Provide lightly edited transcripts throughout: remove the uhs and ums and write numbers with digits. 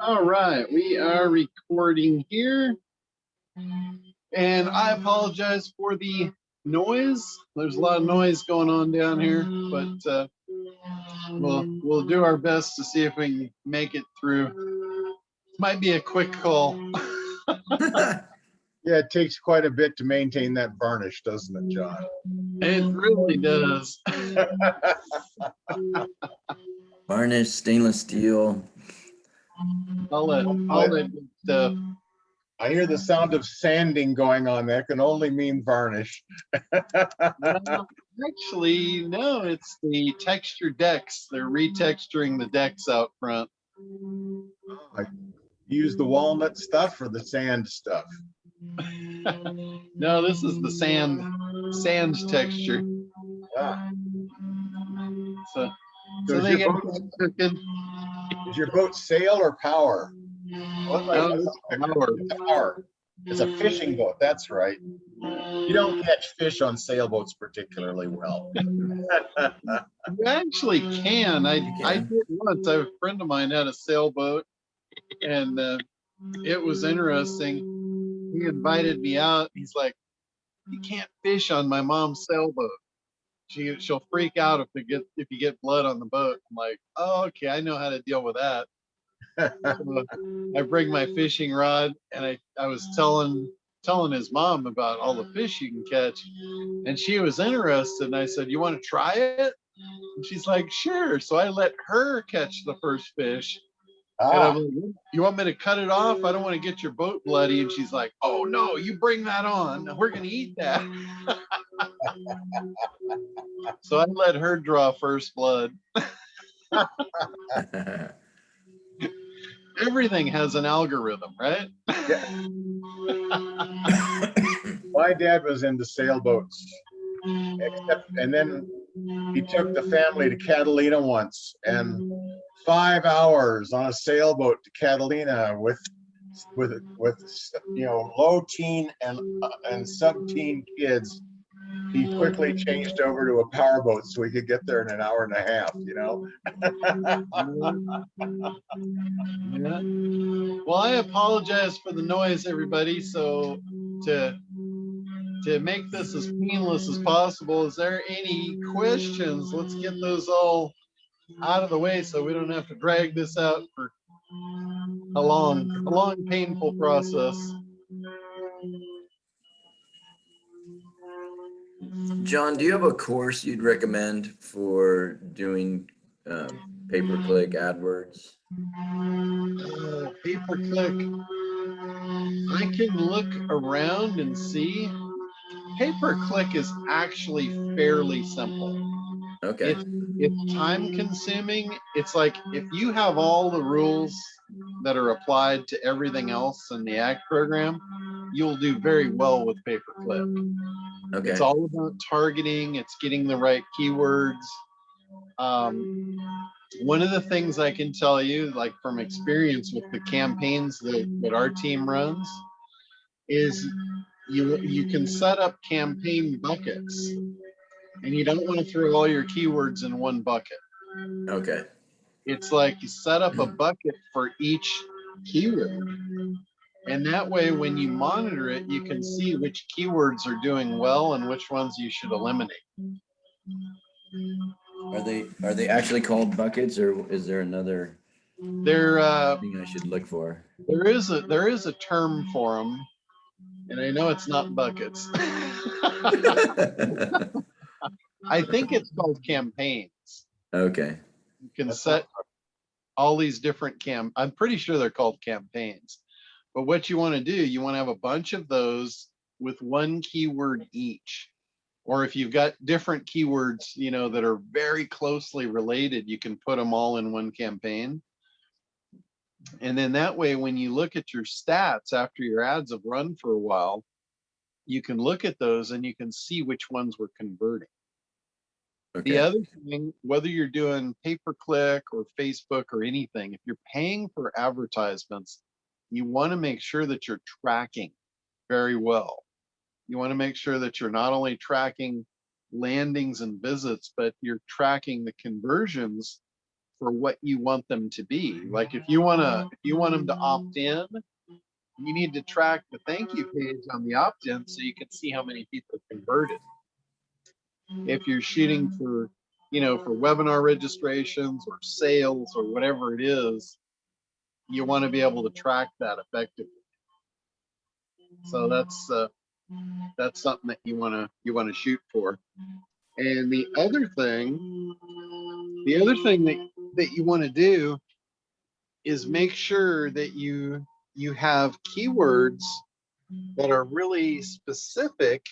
All right, we are recording here, and I apologize for the noise. There's a lot of noise going on down here, but we'll do our best to see if we can make it through. Might be a quick call. Yeah, it takes quite a bit to maintain that varnish, doesn't it, John? It really does. Varnish, stainless steel. all that good stuff. I hear the sound of sanding going on. That can only mean varnish. Actually, no, it's the texture decks. They're retexturing the decks out front. Use the walnut stuff or the sand stuff? No, this is the sand texture. Ah. So So they get cooking. Is your boat sail or power? Power. It's a fishing boat. That's right. You don't catch fish on sailboats particularly well. You actually can. I did once. A friend of mine had a sailboat, and it was interesting. He invited me out. He's like, "You can't fish on my mom's sailboat. She'll freak out if you get blood on the boat." I'm like, "Oh, okay, I know how to deal with that." So I bring my fishing rod, and I was telling his mom about all the fish you can catch, and she was interested. And I said, "You want to try it?" And she's like, "Sure." So I let her catch the first fish. And I'm like, "You want me to cut it off? I don't want to get your boat bloody." And she's like, "Oh no, you bring that on. We're gonna eat that." So I let her draw first blood. Everything has an algorithm, right? Yeah. My dad was into sailboats, and then he took the family to Catalina once, and 5 hours on a sailboat to Catalina with low teen and sub-teen kids. He quickly changed over to a powerboat so he could get there in an hour and a half, Yeah. Well, I apologize for the noise, everybody. So to make this as painless as possible, is there any questions? Let's get those all out of the way so we don't have to drag this out for a long painful process. John, do you have a course you'd recommend for doing pay-per-click AdWords? Pay-per-click. I can look around and see. Pay-per-click is actually fairly simple. Okay. It's time consuming. It's like if you have all the rules that are applied to everything else in the ad program, you'll do very well with pay-per-click. Okay. It's all about targeting. It's getting the right keywords. One of the things I can tell you, like from experience with the campaigns that our team runs, is you can set up campaign buckets, and you don't want to throw all your keywords in one bucket. Okay. It's like you set up a bucket for each keyword, and that way when you monitor it, you can see which keywords are doing well and which ones you should eliminate. Are they actually called buckets, or is there another thing I should look for? There is a term for them, and I know it's not buckets. I think it's called campaigns. Okay. You can set all these different I'm pretty sure they're called campaigns. But what you want to do, you want to have a bunch of those with one keyword each. Or if you've got different keywords, that are very closely related, you can put them all in one campaign. And then that way, when you look at your stats after your ads have run for a while, you can look at those and you can see which ones were converting. Okay. The other thing, whether you're doing pay-per-click or Facebook or anything, if you're paying for advertisements, you want to make sure that you're tracking very well. You want to make sure that you're not only tracking landings and visits, but you're tracking the conversions for what you want them to be. Like if you want them to opt in, you need to track the thank you page on the opt-in so you can see how many people converted. If you're shooting for, for webinar registrations or sales or whatever it is, you want to be able to track that effectively. So that's something that you want to shoot for. And the other thing that you want to do is make sure that you have keywords that are really specific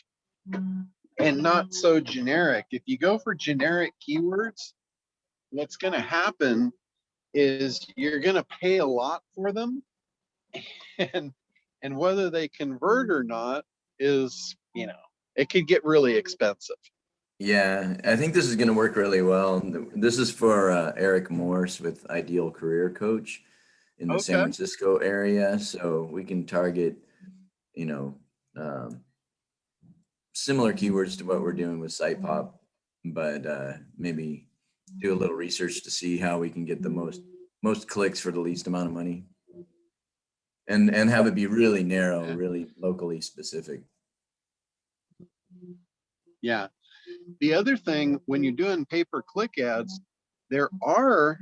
and not so generic. If you go for generic keywords, what's going to happen is you're going to pay a lot for them, and whether they convert or not is, it could get really expensive. Yeah, I think this is going to work really well. This is for Eric Morse with Ideal Career Coach in the San Okay. Francisco area. So we can target, um, similar keywords to what we're doing with SitePop, but maybe do a little research to see how we can get the most clicks for the least amount of money, and have it be really narrow, really locally specific. Yeah. The other thing, when you're doing pay-per-click ads, there are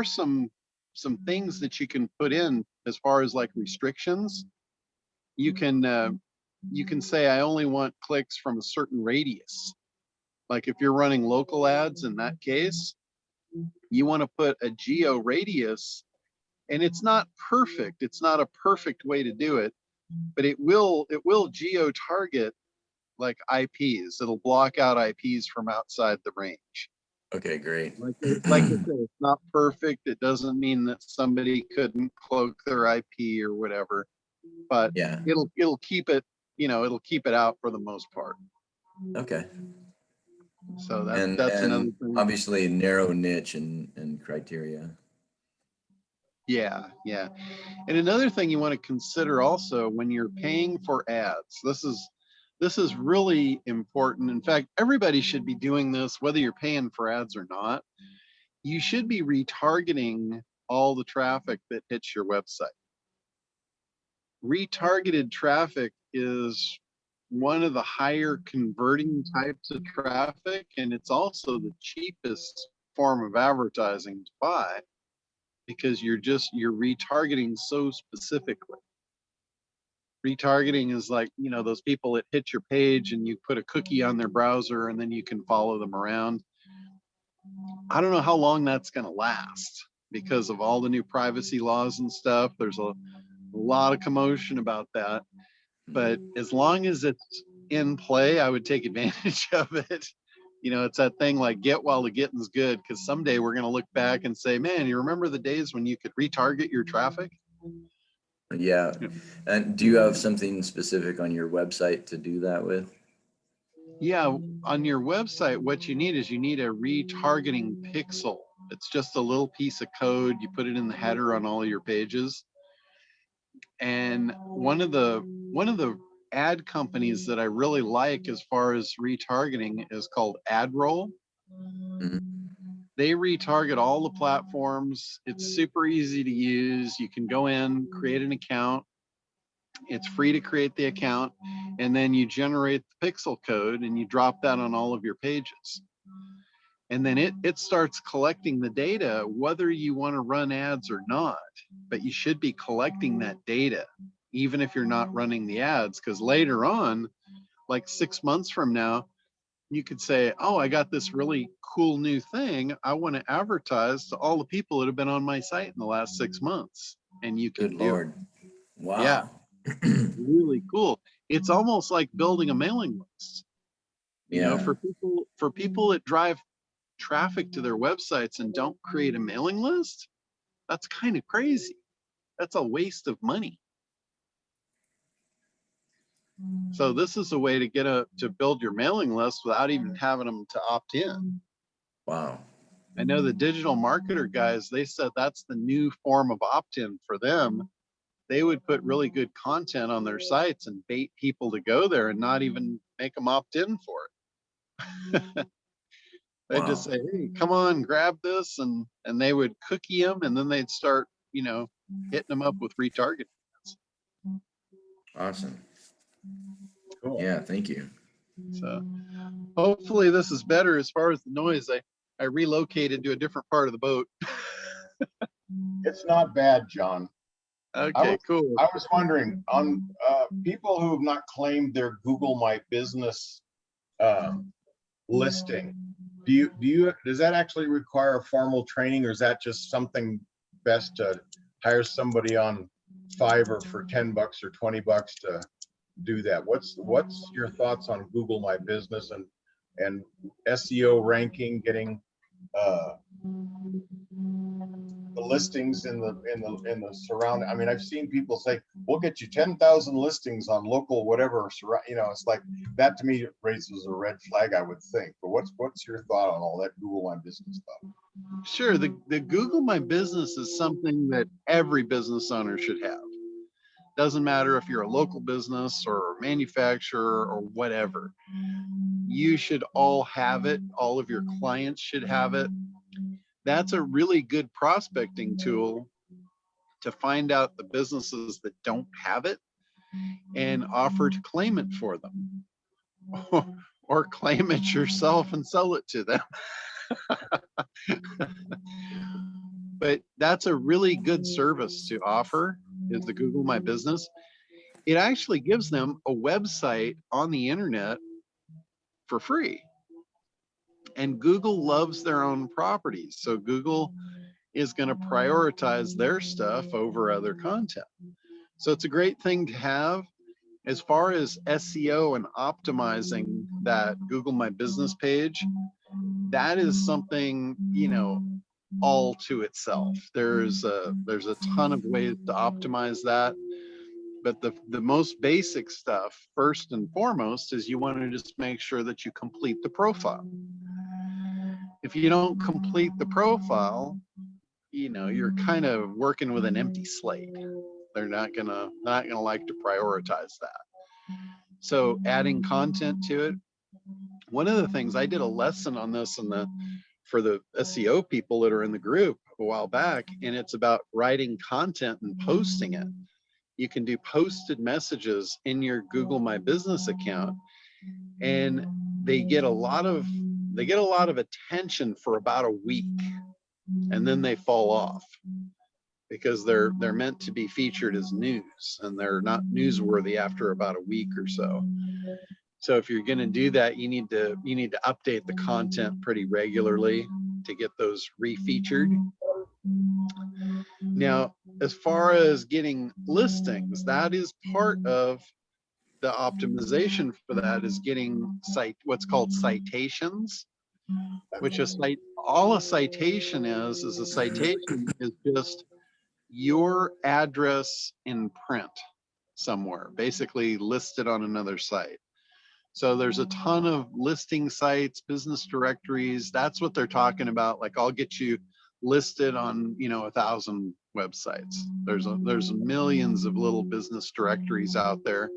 some things that you can put in as far as like restrictions. You can say, I only want clicks from a certain radius. Like if you're running local ads, in that case, you want to put a geo radius, and it's not perfect. It's not a perfect way to do it, but it will geo target like IPs. It'll block out IPs from outside the range. Okay, great. Like I said, it's not perfect. It doesn't mean that somebody couldn't cloak their IP or whatever, but Yeah. it'll keep it, it'll keep it out for the most part. Okay. So that's another thing. Obviously narrow niche and criteria. Yeah, yeah. And another thing you want to consider also when you're paying for ads, this is really important. In fact, everybody should be doing this, whether you're paying for ads or not. You should be retargeting all the traffic that hits your website. Retargeted traffic is one of the higher converting types of traffic, and it's also the cheapest form of advertising to buy, because you're retargeting so specifically. Retargeting is like, those people that hit your page and you put a cookie on their browser and then you can follow them around. I don't know how long that's going to last because of all the new privacy laws and stuff. There's a lot of commotion about that. But as long as it's in play, I would take advantage of it. It's that thing like get while the getting's good, because someday we're going to look back and say, man, you remember the days when you could retarget your traffic? Yeah. And do you have something specific on your website to do that with? Yeah, on your website, what you need is a retargeting pixel. It's just a little piece of code. You put it in the header on all your pages. And one of the ad companies that I really like as far as retargeting is called Adroll. Mhm. They retarget all the platforms. It's super easy to use. You can go in, create an account. It's free to create the account, and then you generate the pixel code and you drop that on all of your pages. And then it starts collecting the data, whether you want to run ads or not. But you should be collecting that data, even if you're not running the ads, because later on, like 6 months from now, you could say, oh, I got this really cool new thing. I want to advertise to all the people that have been on my site in the last 6 months. And you can Good do Lord. it. Wow. Yeah, really cool. It's almost like building a mailing list. Yeah. For people that drive traffic to their websites and don't create a mailing list, that's kind of crazy. That's a waste of money. So this is a way to build your mailing list without even having them to opt in. Wow. I know the digital marketer guys, they said that's the new form of opt-in for them. They would put really good content on their sites and bait people to go there and not even make them opt in for it. They'd just say, hey, come on, grab this, and they would cookie them, and then they'd start, hitting them up with retargeting. Awesome. Cool. Yeah, thank you. So hopefully this is better as far as the noise. I relocated to a different part of the boat. It's not bad, John. Okay, cool. I was wondering on people who have not claimed their Google My Business listing. Does that actually require formal training, or is that just something best to hire somebody on Fiverr for $10 or $20 to do that? What's your thoughts on Google My Business and SEO ranking, getting the listings in the surrounding? I mean, I've seen people say, we'll get you 10,000 listings on local whatever, it's like that. To me, raises a red flag, I would think. But what's your thought on all that Google My Business stuff? Sure. The Google My Business is something that every business owner should have. Doesn't matter if you're a local business or a manufacturer or whatever. You should all have it. All of your clients should have it. That's a really good prospecting tool to find out the businesses that don't have it and offer to claim it for them, or claim it yourself and sell it to them. But that's a really good service to offer, is the Google My Business. It actually gives them a website on the internet for free. And Google loves their own properties. So Google is going to prioritize their stuff over other content. So it's a great thing to have. As far as SEO and optimizing that Google My Business page, that is something, all to itself. There's a ton of ways to optimize that. But the most basic stuff, first and foremost, is you want to just make sure that you complete the profile. If you don't complete the profile, you're kind of working with an empty slate. They're not gonna like to prioritize that. So adding content to it. One of the things, I did a lesson on this for the SEO people that are in the group a while back, and it's about writing content and posting it. You can do posted messages in your Google My Business account, and they get a lot of attention for about a week, and then they fall off because they're meant to be featured as news, and they're not newsworthy after about a week or so. So if you're going to do that, you need to update the content pretty regularly to get those refeatured. Now, as far as getting listings, that is part of the optimization for that, is getting what's called citations, which all a citation is a citation is just your address in print somewhere, basically listed on another site. So there's a ton of listing sites, business directories. That's what they're talking about. Like, I'll get you listed on 1,000 websites. There's millions of little business directories out there.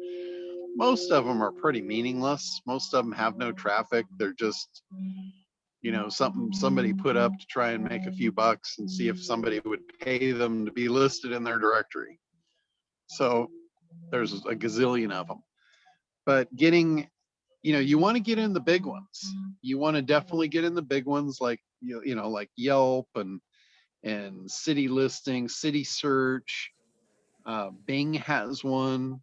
Most of them are pretty meaningless. Most of them have no traffic. They're just something somebody put up to try and make a few bucks and see if somebody would pay them to be listed in their directory. So there's a gazillion of them. But getting, you want to get in the big ones. You want to definitely get in the big ones, like like Yelp and City Listing, City Search. Bing has one.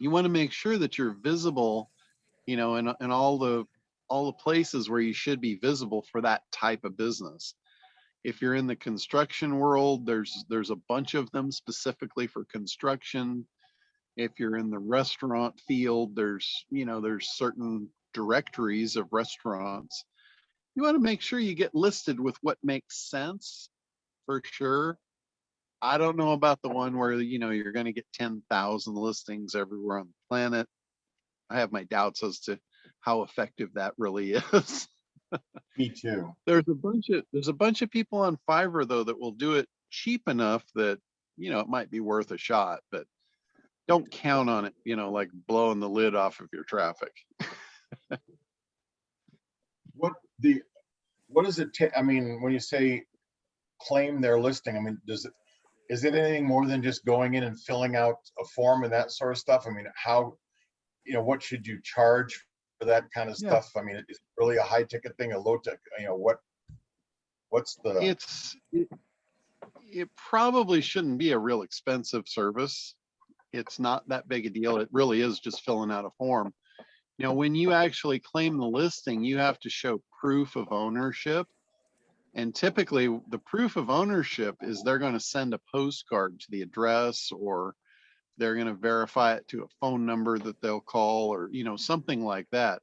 You want to make sure that you're visible, in all the places where you should be visible for that type of business. If you're in the construction world, there's a bunch of them specifically for construction. If you're in the restaurant field, there's certain directories of restaurants. You want to make sure you get listed with what makes sense, for sure. I don't know about the one where you're going to get 10,000 listings everywhere on the planet. I have my doubts as to how effective that really is. Me too. There's a bunch of people on Fiverr, though, that will do it cheap enough that it might be worth a shot, but don't count on it, like blowing the lid off of your traffic. what does it take? I mean, when you say claim their listing, I mean, is it anything more than just going in and filling out a form and that sort of stuff? I mean, how, what should you charge for that kind of Yeah. stuff? I mean, is it really a high ticket thing, a low tech, what's the, It probably shouldn't be a real expensive service. It's not that big a deal. It really is just filling out a form. When you actually claim the listing, you have to show proof of ownership. And typically the proof of ownership is they're going to send a postcard to the address, or they're going to verify it to a phone number that they'll call, or, something like that.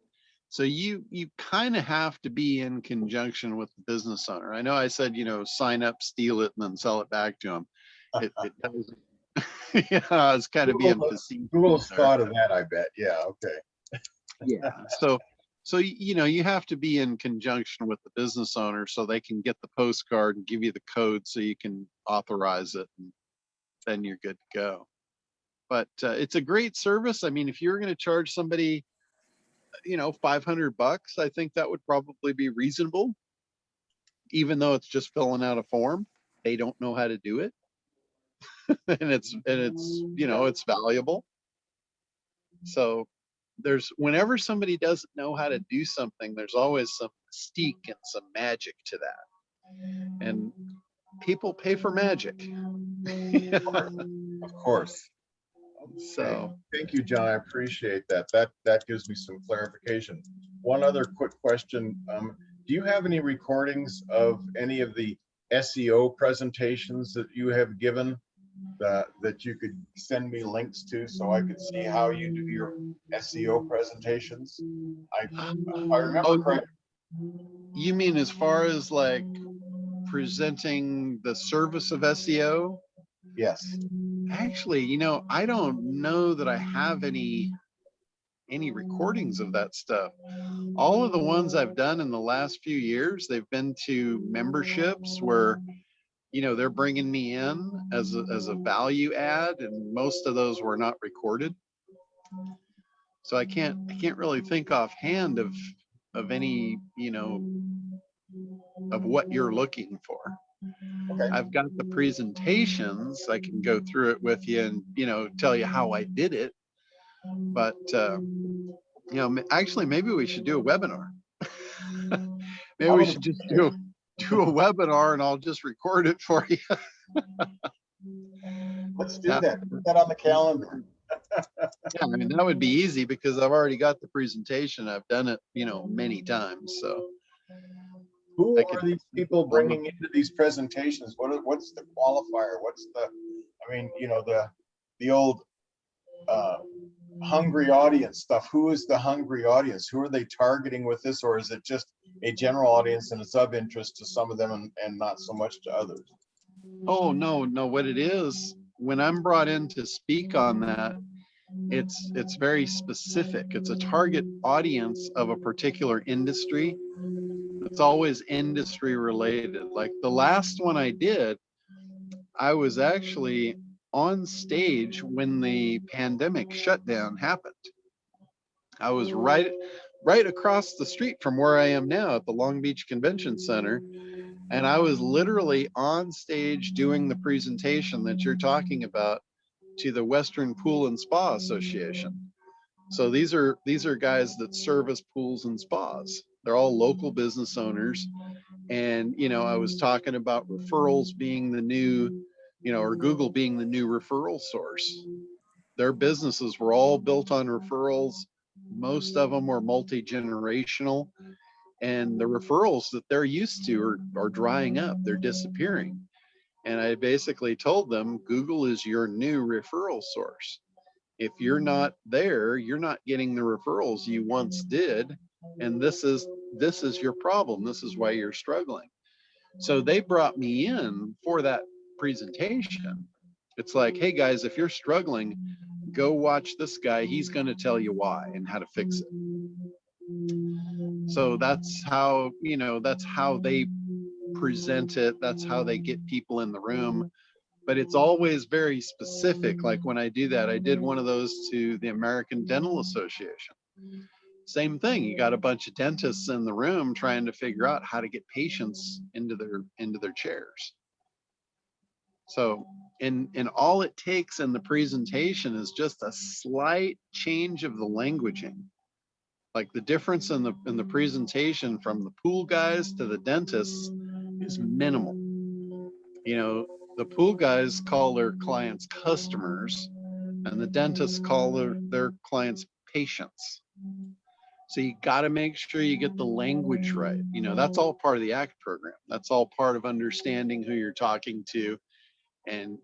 So you kind of have to be in conjunction with the business owner. I know I said, sign up, steal it, and then sell it back to them. It doesn't. Yeah, it's kind of being facetious. Google's thought of that, I bet. Yeah. Okay. Yeah. So you have to be in conjunction with the business owner so they can get the postcard and give you the code so you can authorize it, and then you're good to go. But it's a great service. I mean, if you're going to charge somebody, $500, I think that would probably be reasonable, even though it's just filling out a form. They don't know how to do it. and it's it's valuable. So whenever somebody doesn't know how to do something, there's always some mystique and some magic to that. And people pay for magic. Of course. So thank you, John. I appreciate that. That gives me some clarification. One other quick question. Do you have any recordings of any of the SEO presentations that you have given that you could send me links to so I could see how you do your SEO presentations? If I remember correctly. You mean as far as like presenting the service of SEO? Yes. Actually, I don't know that I have any recordings of that stuff. All of the ones I've done in the last few years, they've been to memberships where, they're bringing me in as a value add, and most of those were not recorded. So I can't really think offhand of any, of what you're looking for. Okay. I've got the presentations. I can go through it with you and, tell you how I did it. But, actually, maybe we should do a webinar. Maybe we should just do a webinar and I'll just record it for you. Let's do that. Put that on the calendar. Yeah, I mean, that would be easy because I've already got the presentation. I've done it, many times. So who are these people bringing into these presentations? What's the qualifier? What's the, I mean, the old hungry audience stuff. Who is the hungry audience? Who are they targeting with this? Or is it just a general audience and it's of interest to some of them and not so much to others? Oh, no. What it is, when I'm brought in to speak on that, it's very specific. It's a target audience of a particular industry. It's always industry related. Like the last one I did, I was actually on stage when the pandemic shutdown happened. I was right across the street from where I am now at the Long Beach Convention Center. And I was literally on stage doing the presentation that you're talking about to the Western Pool and Spa Association. So these are guys that service pools and spas. They're all local business owners. And, I was talking about referrals being the new, or Google being the new referral source. Their businesses were all built on referrals. Most of them were multi-generational. And the referrals that they're used to are drying up. They're disappearing. And I basically told them, Google is your new referral source. If you're not there, you're not getting the referrals you once did. And this is your problem. This is why you're struggling. So they brought me in for that presentation. It's like, hey guys, if you're struggling, go watch this guy. He's going to tell you why and how to fix it. So that's how they present it. That's how they get people in the room. But it's always very specific. Like when I do that, I did one of those to the American Dental Association. Same thing. You got a bunch of dentists in the room trying to figure out how to get patients into their chairs. So, and all it takes in the presentation is just a slight change of the languaging. Like the difference in the presentation from the pool guys to the dentists is minimal. You know, the pool guys call their clients customers, and the dentists call their clients patients. So you got to make sure you get the language right. You know, that's all part of the ACT program. That's all part of understanding who you're talking to and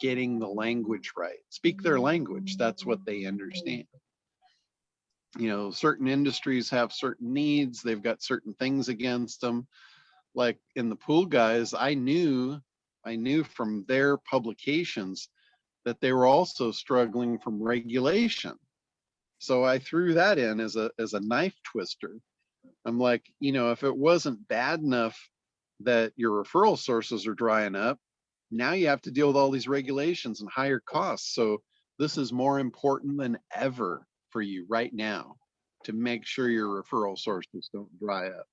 getting the language right. Speak their language. That's what they understand. You know, certain industries have certain needs. They've got certain things against them. Like in the pool guys, I knew from their publications that they were also struggling from regulation. So I threw that in as a knife twister. I'm like, you know, if it wasn't bad enough that your referral sources are drying up, now you have to deal with all these regulations and higher costs. So this is more important than ever for you right now to make sure your referral sources don't dry up.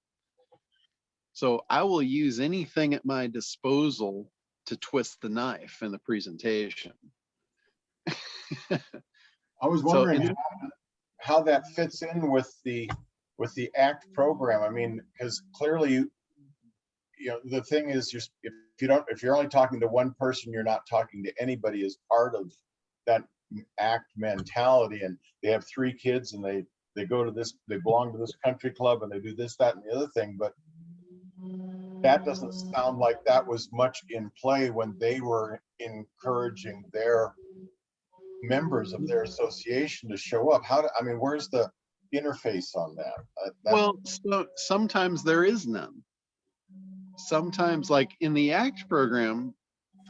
So I will use anything at my disposal to twist the knife in the presentation. I was wondering how that fits in with the ACT program. I mean, because clearly, you know, the thing is, if you're only talking to one person, you're not talking to anybody as part of that ACT mentality. And they have 3 kids, and they go to this, they belong to this country club, and they do this, that, and the other thing. But that doesn't sound like that was much in play when they were encouraging their members of their association to show up. Where's the interface on that? Well, so sometimes there is none. Sometimes, like in the ACT program,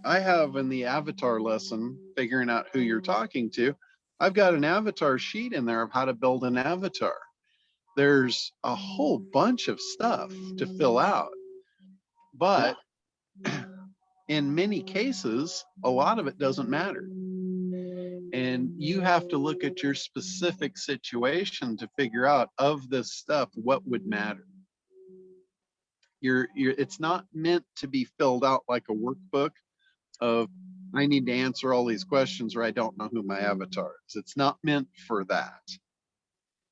I have in the avatar lesson, figuring out who you're talking to, I've got an avatar sheet in there of how to build an avatar. There's a whole bunch of stuff to fill out, but in many cases, a lot of it doesn't matter. And you have to look at your specific situation to figure out, of this stuff, what would matter. It's not meant to be filled out like a workbook of, I need to answer all these questions or I don't know who my avatar is. It's not meant for that.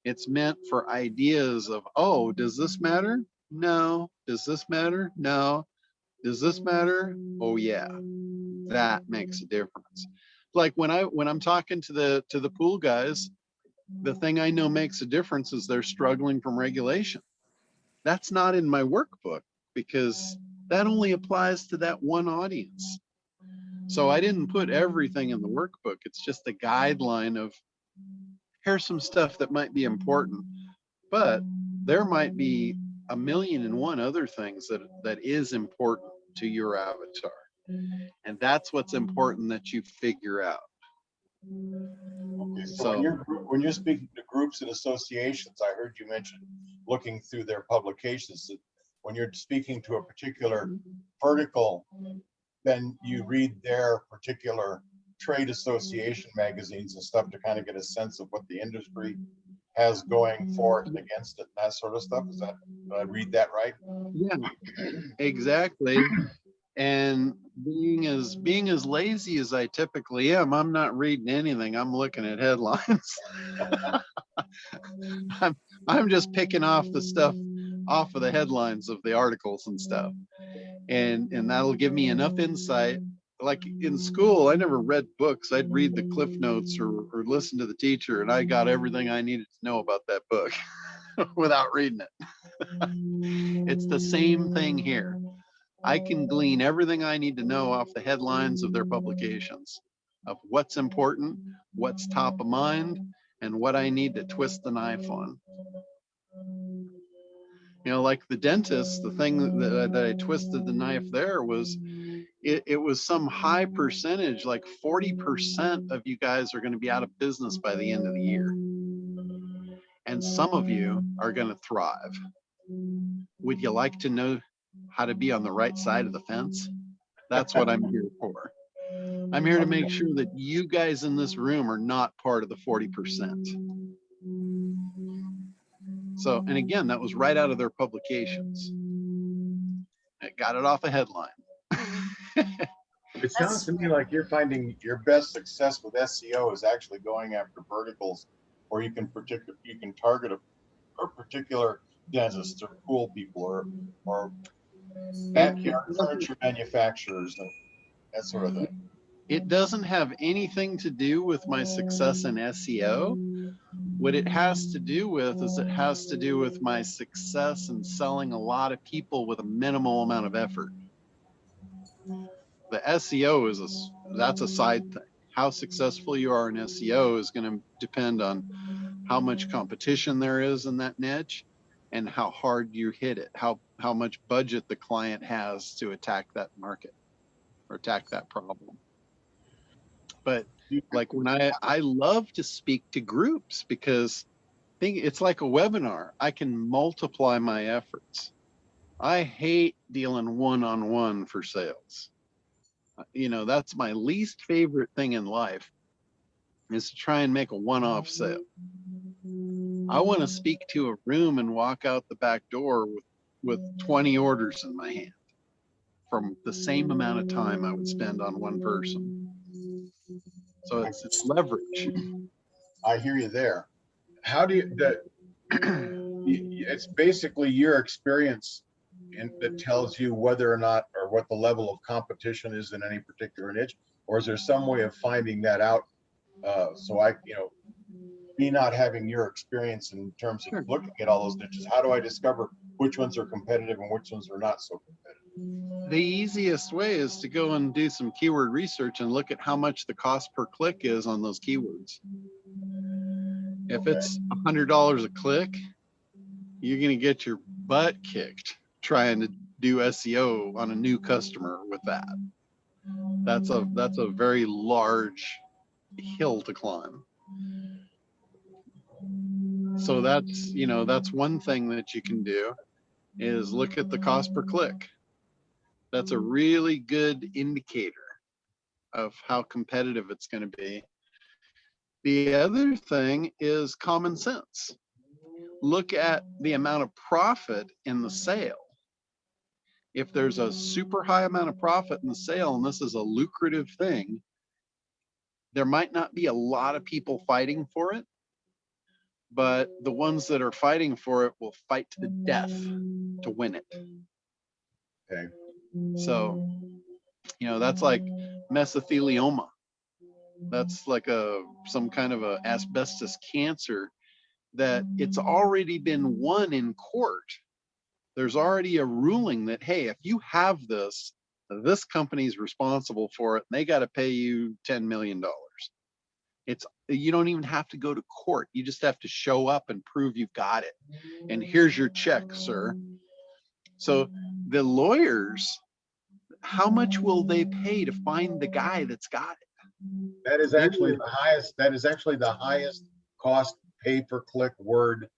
It's meant for ideas of, oh, does this matter? No. Does this matter? No. Does this matter? Oh yeah. That makes a difference. Like when I'm talking to the pool guys, the thing I know makes a difference is they're struggling from regulation. That's not in my workbook because that only applies to that one audience. So I didn't put everything in the workbook. It's just a guideline of, here's some stuff that might be important, but there might be 1,000,001 other things that is important to your avatar. And that's what's important that you figure out. Okay, so when you're speaking to groups and associations, I heard you mention looking through their publications. That when you're speaking to a particular vertical, then you read their particular trade association magazines and stuff to kind of get a sense of what the industry has going for it and against it, and that sort of stuff. Did I read that right? Yeah, exactly. And being as lazy as I typically am, I'm not reading anything. I'm looking at headlines. I'm just picking off the stuff off of the headlines of the articles and stuff. And that'll give me enough insight. Like in school, I never read books. I'd read the cliff notes or listen to the teacher, and I got everything I needed to know about that book without reading it. It's the same thing here. I can glean everything I need to know off the headlines of their publications, of what's important, what's top of mind, and what I need to twist the knife on. You know, like the dentist, the thing that I twisted the knife there was, it was some high percentage, like 40% of you guys are going to be out of business by the end of the year. And some of you are going to thrive. Would you like to know how to be on the right side of the fence? That's what I'm here for. I'm here to make sure that you guys in this room are not part of the 40%. So, and again, that was right out of their publications. It got it off a headline. It sounds to me like you're finding your best success with SEO is actually going after verticals where you can target a particular dentist or pool people or backyard furniture manufacturers and that sort of thing. It doesn't have anything to do with my success in SEO. What it has to do with is it has to do with my success in selling a lot of people with a minimal amount of effort. The SEO is that's a side thing. How successful you are in SEO is going to depend on how much competition there is in that niche and how hard you hit it, how much budget the client has to attack that market or attack that problem. But like when I love to speak to groups because it's like a webinar. I can multiply my efforts. I hate dealing one-on-one for sales. You know, that's my least favorite thing in life is to try and make a one-off sale. I want to speak to a room and walk out the back door with 20 orders in my hand from the same amount of time I would spend on one person. So it's leverage. I hear you there. How do you it's basically your experience that tells you whether or not or what the level of competition is in any particular niche, or is there some way of finding that out? So me not having your experience in terms of looking at all those niches, how do I discover which ones are competitive and which ones are not so competitive? The easiest way is to go and do some keyword research and look at how much the cost per click is on those keywords. If it's $100 a click, you're going to get your butt kicked trying to do SEO on a new customer with that. That's a very large hill to climb. So that's one thing that you can do is look at the cost per click. That's a really good indicator of how competitive it's going to be. The other thing is common sense. Look at the amount of profit in the sale. If there's a super high amount of profit in the sale, and this is a lucrative thing, there might not be a lot of people fighting for it, but the ones that are fighting for it will fight to the death to win it. Okay. So, that's like mesothelioma. That's like some kind of a asbestos cancer that it's already been won in court. There's already a ruling that, hey, if you have this company's responsible for it and they got to pay you $10 million. You don't even have to go to court. You just have to show up and prove you've got it. And here's your check, sir. So the lawyers, how much will they pay to find the guy that's got it? That is actually the highest. That is actually the highest cost pay per click word.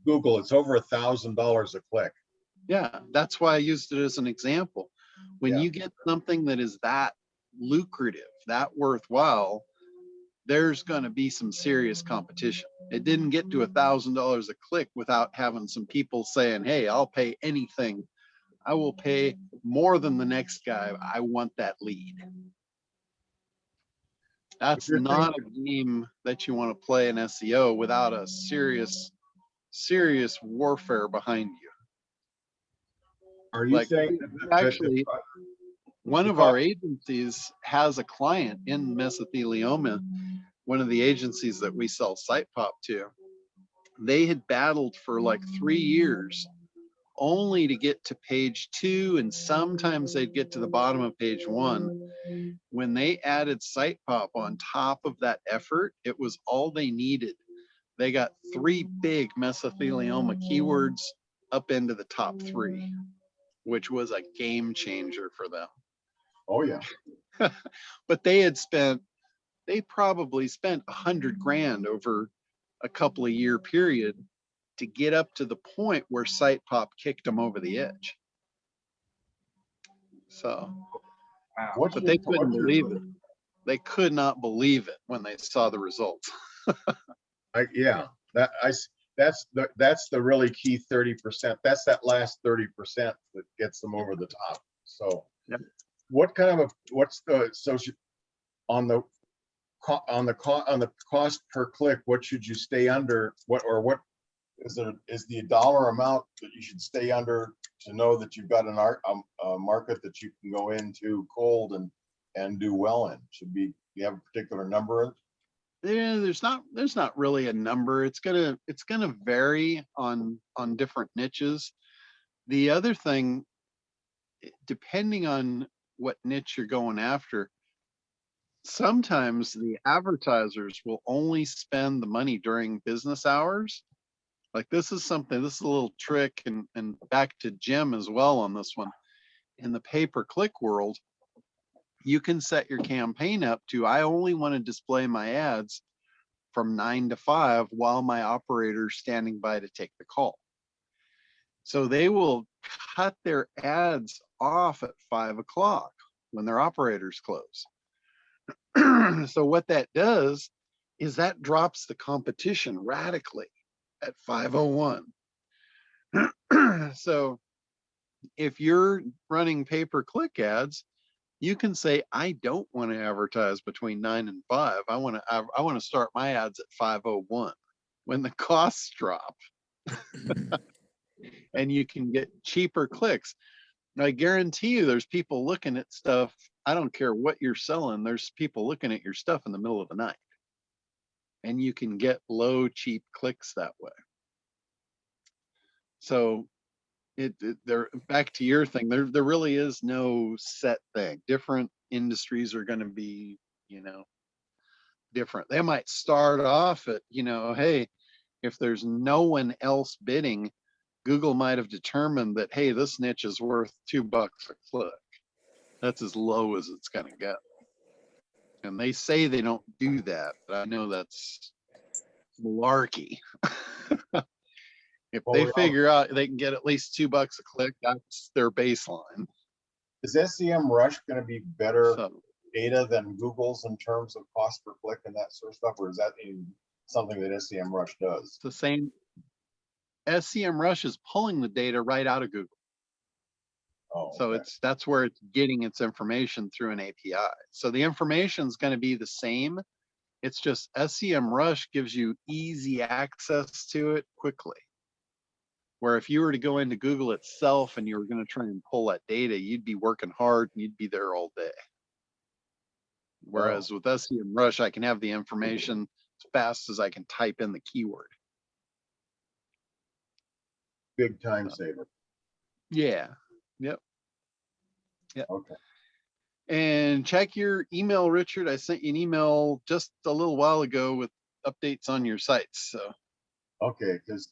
Google. It's over $1,000 a click. Yeah, that's why I used it as an example. When you get something that is that lucrative, that worthwhile, there's going to be some serious competition. It didn't get to $1,000 a click without having some people saying, hey, I'll pay anything. I will pay more than the next guy. I want that lead. That's not a game that you want to play in SEO without a serious warfare behind you. Are you saying actually one of our agencies has a client in mesothelioma, one of the agencies that we sell SitePop to? They had battled for like 3 years only to get to page 2, and sometimes they'd get to the bottom of page 1. When they added SitePop on top of that effort, it was all they needed. They got 3 big mesothelioma keywords up into the top 3, which was a game changer for them. Oh yeah. But they probably spent $100,000 over a couple of year period to get up to the point where SitePop kicked them over the edge. So, but they couldn't believe it. They could not believe it when they saw the results. that's the really key 30%. That's that last 30% that gets them over the top. So Yep. what's the on the cost per click, what should you stay under? What is the dollar amount that you should stay under to know that you've got a market that you can go into cold and do well in? You have a particular number? Yeah, there's not really a number. It's gonna vary on different niches. The other thing, depending on what niche you're going after, sometimes the advertisers will only spend the money during business hours. Like this is a little trick, and back to Jim as well on this one. In the pay-per-click world, you can set your campaign up to, I only want to display my ads from 9 to 5 while my operator's standing by to take the call. So they will cut their ads off at 5 o'clock when their operators close. So what that does is that drops the competition radically at 5:01. So if you're running pay-per-click ads, you can say, I don't want to advertise between 9 and 5. I want to start my ads at 5:01 when the costs drop. And you can get cheaper clicks. I guarantee you there's people looking at stuff. I don't care what you're selling. There's people looking at your stuff in the middle of the night. And you can get low, cheap clicks that way. So they're back to your thing. There really is no set thing. Different industries are going to be, different. They might start off at, hey, if there's no one else bidding, Google might have determined that, hey, this niche is worth $2 a click. That's as low as it's going to go. And they say they don't do that, but I know that's malarkey. If they figure out they can get at least $2 a click, that's their baseline. Is SEMrush going to be better data than Google's in terms of cost per click and that sort of stuff, or is that something that SEMrush does? It's the same. SEMrush is pulling the data right out of Google. Oh, so okay. That's where it's getting its information through an API. So the information is going to be the same. It's just SEMrush gives you easy access to it quickly. Where if you were to go into Google itself and you were going to try and pull that data, you'd be working hard and you'd be there all day. Whereas with SEMrush, I can have the information as fast as I can type in the keyword. Big time saver. Yeah. Yep. Okay. And check your email, Richard. I sent you an email just a little while ago with updates on your sites. So. Okay, because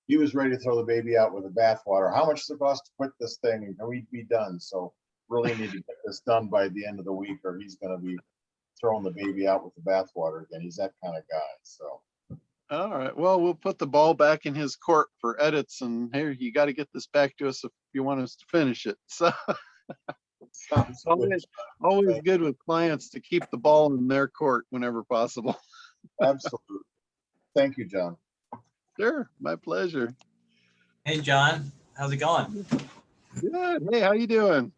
he was ready to throw the baby out with the bathwater. How much does it cost to quit this thing and can we be done? So really need to get this done by the end of the week, or he's going to be throwing the baby out with the bathwater again. He's that kind of guy. So. All right. Well, we'll put the ball back in his court for edits, and here, you got to get this back to us if you want us to finish it. So it's always good with clients to keep the ball in their court whenever possible. Absolutely. Thank you, John. Sure. My pleasure. Hey, John. How's it going? Good. Hey, how you doing?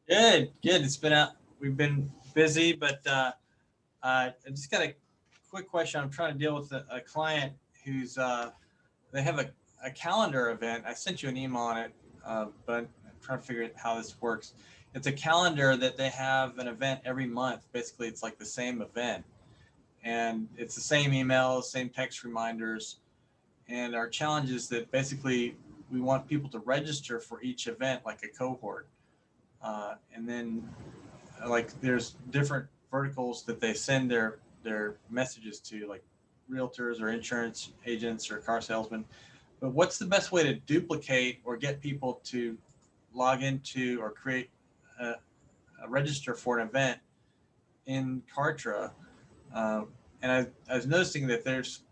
Good. It's been we've been busy, but I just got a quick question. I'm trying to deal with a client who's they have a calendar event. I sent you an email on it, but I'm trying to figure out how this works. It's a calendar that they have an event every month. Basically, it's like the same event, and it's the same emails, same text reminders. And our challenge is that basically we want people to register for each event like a cohort, and then like there's different verticals that they send their messages to, like realtors or insurance agents or car salesmen. But what's the best way to duplicate or get people to log into or create a register for an event in Kartra? And I was noticing that there's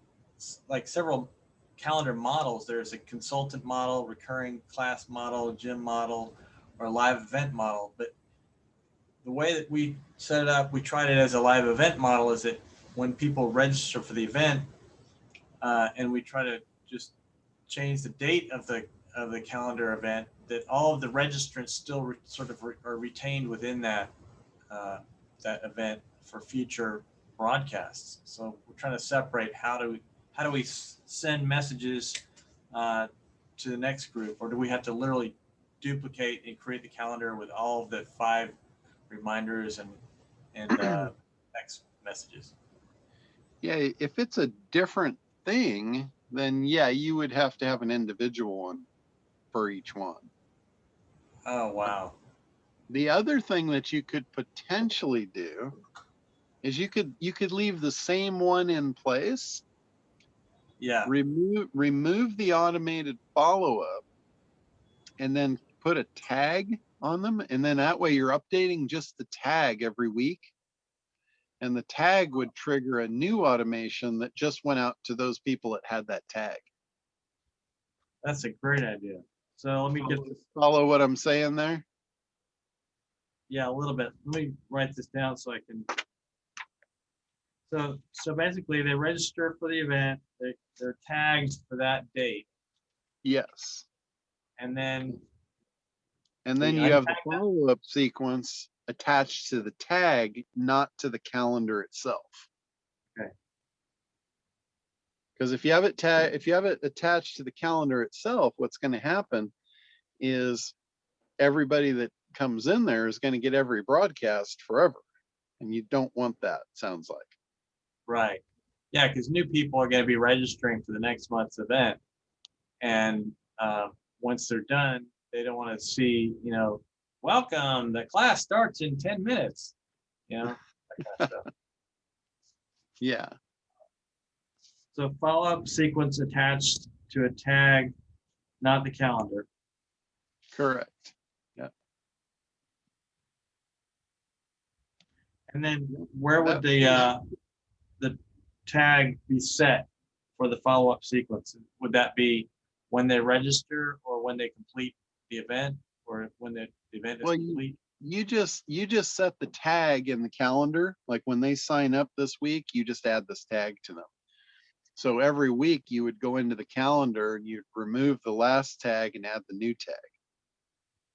like several calendar models. There's a consultant model, recurring class model, gym model, or live event model. But the way that we set it up, we tried it as a live event model, is that when people register for the event, and we try to just change the date of the calendar event, that all of the registrants still are retained within that that event for future broadcasts. So we're trying to separate how do we send messages to the next group, or do we have to literally duplicate and create the calendar with all of the 5 reminders and text messages? Yeah, if it's a different thing, then yeah, you would have to have an individual one for each one. Oh, wow. The other thing that you could potentially do is you could leave the same one in place, Yeah, remove the automated follow-up, and then put a tag on them, and then that way you're updating just the tag every week, and the tag would trigger a new automation that just went out to those people that had that tag. that's a great idea. So let me get this. Follow what I'm saying there? Yeah, a little bit. Let me write this down so I can. So basically, they register for the event. They're tagged for that date, Yes. and then You have the untag them? follow-up sequence attached to the tag, not to the calendar itself. Okay. Because if you have it attached to the calendar itself, what's going to happen is everybody that comes in there is going to get every broadcast forever. And you don't want that, sounds like. Right. Yeah, because new people are going to be registering for the next month's event, and once they're done, they don't want to see, welcome. The class starts in 10 minutes. That kind of stuff. Yeah. So follow-up sequence attached to a tag, not the calendar. Correct. And then where would the tag be set for the follow-up sequence? Would that be when they register, or when they complete the event, or when the event is complete? You just set the tag in the calendar. Like when they sign up this week, you just add this tag to them. So every week you would go into the calendar and you'd remove the last tag and add the new tag.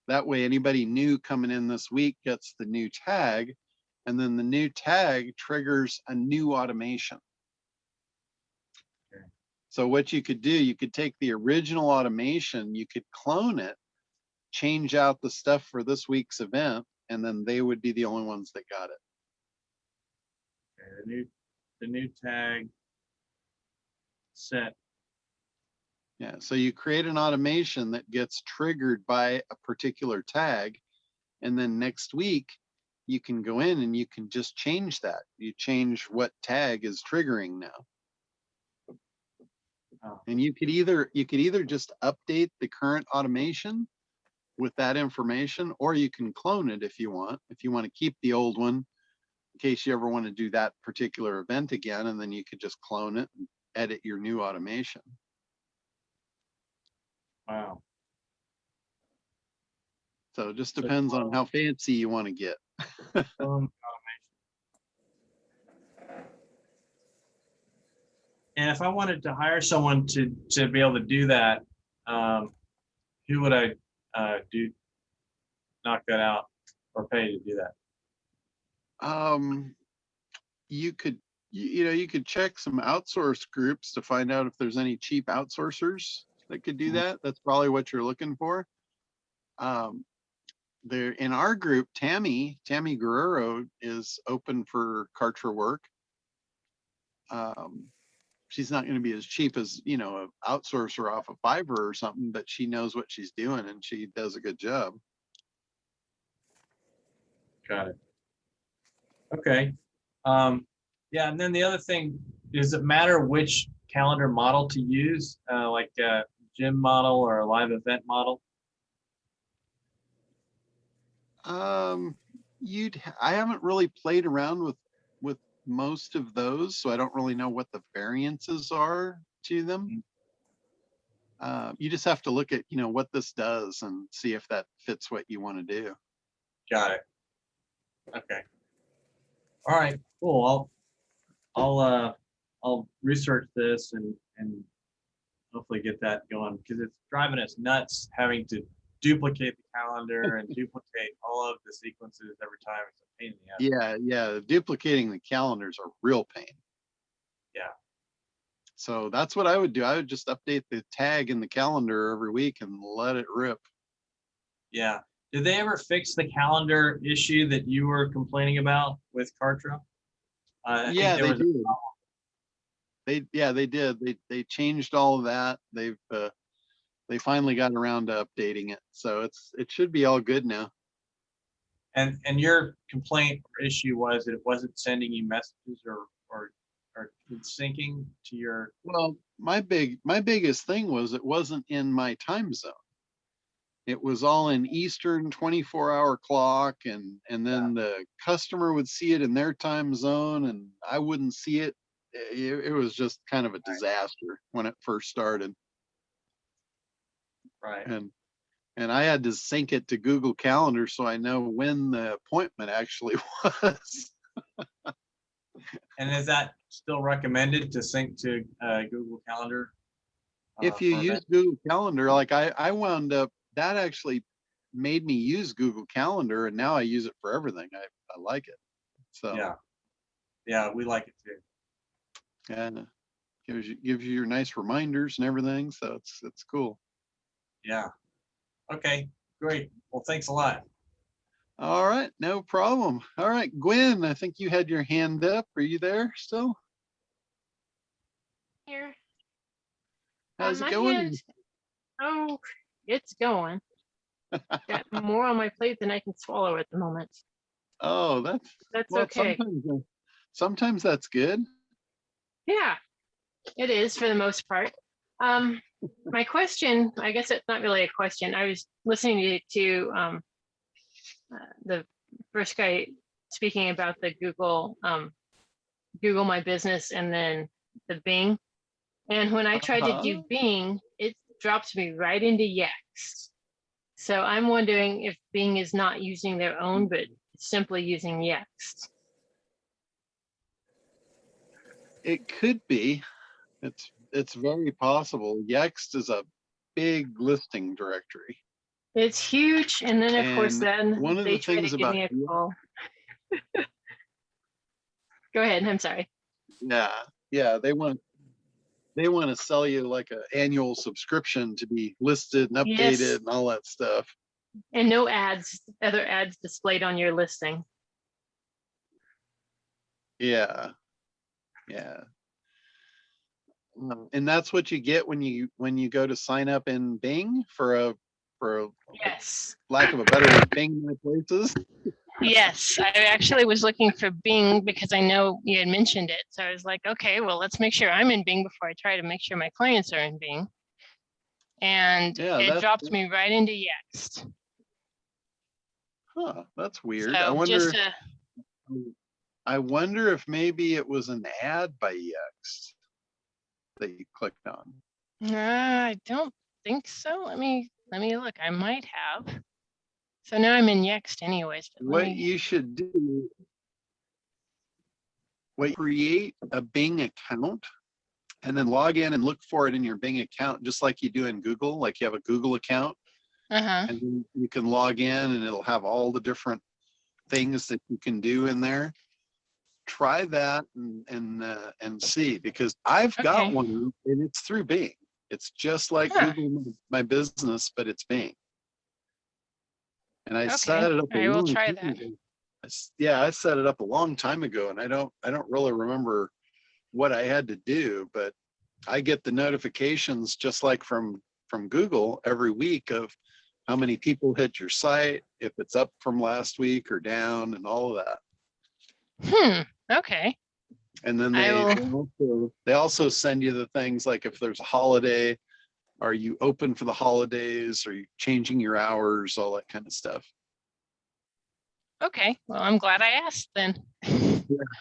That way anybody new coming in this week gets the new tag, and then the new tag triggers a new automation. Okay. So what you could do, you could take the original automation, you could clone it, change out the stuff for this week's event, and then they would be the only ones that got it. Okay, the new tag set. Yeah, so you create an automation that gets triggered by a particular tag, and then next week you can go in and you can just change that. You change what tag is triggering now. Oh. And you could either just update the current automation with that information, or you can clone it if you want. If you want to keep the old one in case you ever want to do that particular event again, and then you could just clone it and edit your new automation. Wow. So it just depends on how fancy you want to get. Automation. And if I wanted to hire someone to be able to do that, who would I knock that out or pay to do that? You could you could check some outsource groups to find out if there's any cheap outsourcers that could do that. That's probably what you're looking for. There in our group, Tammy Guerrero is open for Kartra work. She's not going to be as cheap as an outsourcer off of Fiverr or something, but she knows what she's doing and she does a good job. Got it. Okay. Yeah, and then the other thing, does it matter which calendar model to use, like a gym model or a live event model? I haven't really played around with most of those, so I don't really know what the variances are to them. You just have to look at what this does and see if that fits what you want to do. Got it. Okay. All right. Cool. I'll I'll research this and hopefully get that going, because it's driving us nuts having to duplicate the calendar and duplicate all of the sequences every time. It's a pain in the ass. Yeah. Duplicating the calendars are real pain. Yeah. So that's what I would do. I would just update the tag in the calendar every week and let it rip. Yeah. Did they ever fix the calendar issue that you were complaining about with Kartra? Yeah, they did. They did. They changed all of that. They finally got around to updating it. So it should be all good now. And your complaint or issue was that it wasn't sending you messages or syncing to your. Well, my biggest thing was it wasn't in my time zone. It was all in Eastern 24-hour clock, and then the customer would see it in their time zone and I wouldn't see it. It was just kind of a disaster when it first started. Right. And I had to sync it to Google Calendar so I know when the appointment actually was. And is that still recommended to sync to Google Calendar? If you use Google Calendar, like I wound up, that actually made me use Google Calendar, and now I use it for everything. I like it. So yeah, we like it too. And gives you your nice reminders and everything. So it's cool. Yeah. Okay, great. Well, thanks a lot. All right, no problem. All right, Gwen, I think you had your hand up. Are you there still? Here. How's it My going? hand- Oh, it's going. Got more on my plate than I can swallow at the moment. Oh, That's well, okay. sometimes that's good. Yeah, it is for the most part. My question, I guess it's not really a question. I was listening to the first guy speaking about the Google My Business and then the Bing. And when I tried to do Bing, it drops me right into Yext. So I'm wondering if Bing is not using their own, but simply using Yext. It could be. It's very possible. Yext is a big listing directory. It's huge. And then of course, And then one of they the try to things give me a call. Go ahead. I'm sorry. Yeah, they want to sell you like an annual subscription to be listed and updated Yes. and all that stuff. And no ads, other ads displayed on your listing. Yeah. And that's what you get when you go to sign up in Bing for Yes. lack of a better word, Bing My Places. Yes, I actually was looking for Bing because I know you had mentioned it. So I was like, okay, well, let's make sure I'm in Bing before I try to make sure my clients are in Bing. And Yeah, it dropped me right into Yext. Huh, that's weird. So I wonder if maybe it was an ad by Yext that you clicked on. I don't think so. Let me look. I might have. So now I'm in Yext anyways. But You should do, create a Bing account and then log in and look for it in your Bing account, just like you do in Google, like you have a Google account. And then you can log in and it'll have all the different things that you can do in there. Try that and see, because I've got one and it's through Bing. It's just like Google My Business, but it's Bing. And I set it up. I will try that. Yeah, I set it up a long time ago, and I don't really remember what I had to do, but I get the notifications just like from Google every week of how many people hit your site, if it's up from last week or down, and all of that. Okay. And then they also send you the things like if there's a holiday, are you open for the holidays? Are you changing your hours? All that kind of stuff. Okay. Well, I'm glad I asked then.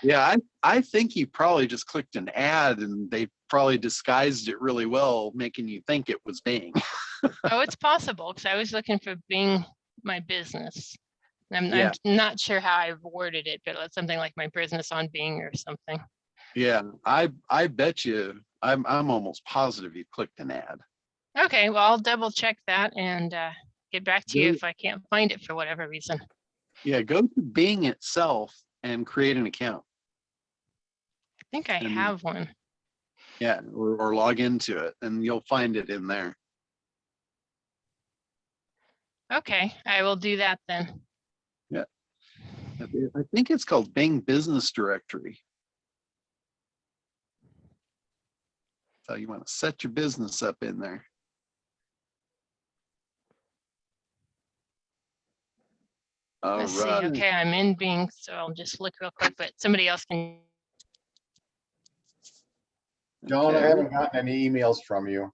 Yeah, I think you probably just clicked an ad and they probably disguised it really well, making you think it was Bing. Oh, it's possible because I was looking for Bing My Business. I'm not sure how I've worded it, but it's something like My Business on Bing or something. Yeah, I bet you, I'm almost positive you clicked an ad. Okay, well, I'll double check that and get back to you Go- if I can't find it for whatever reason. Yeah, go to Bing itself and create an account. I think I And have one. yeah, or log into it and you'll find it in there. Okay, I will do that then. Yeah. I think it's called Bing Business Directory. So you want to set your business up in there. All Let's see. right. Okay, I'm in Bing, so I'll just look real quick, but somebody else can. John, I Okay. haven't gotten any emails from you.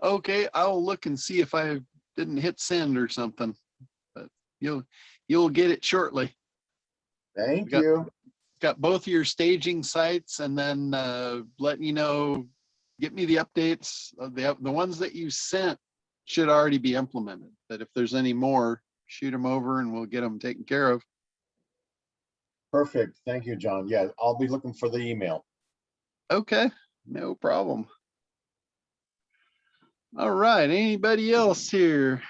Okay, I'll look and see if I didn't hit send or something, but you'll get it shortly. Thank Got- you. Got both of your staging sites, and then letting you know, get me the updates. The ones that you sent should already be implemented, but if there's any more, shoot them over and we'll get them taken care of. Perfect. Thank you, John. Yeah, I'll be looking for the email. Okay, no problem. All right, anybody else here?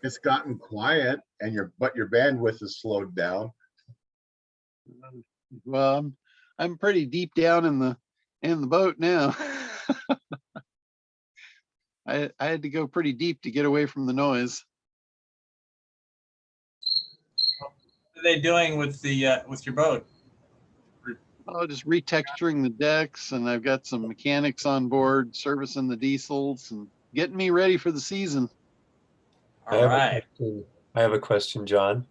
It's gotten quiet and but your bandwidth is slowed down. Well, I'm pretty deep down in the boat now. I had to go pretty deep to get away from the noise. What are they doing with the with your boat? Oh, just retexturing the decks, and I've got some mechanics on board servicing the diesels and getting me ready for the season. All right. I have a question, John.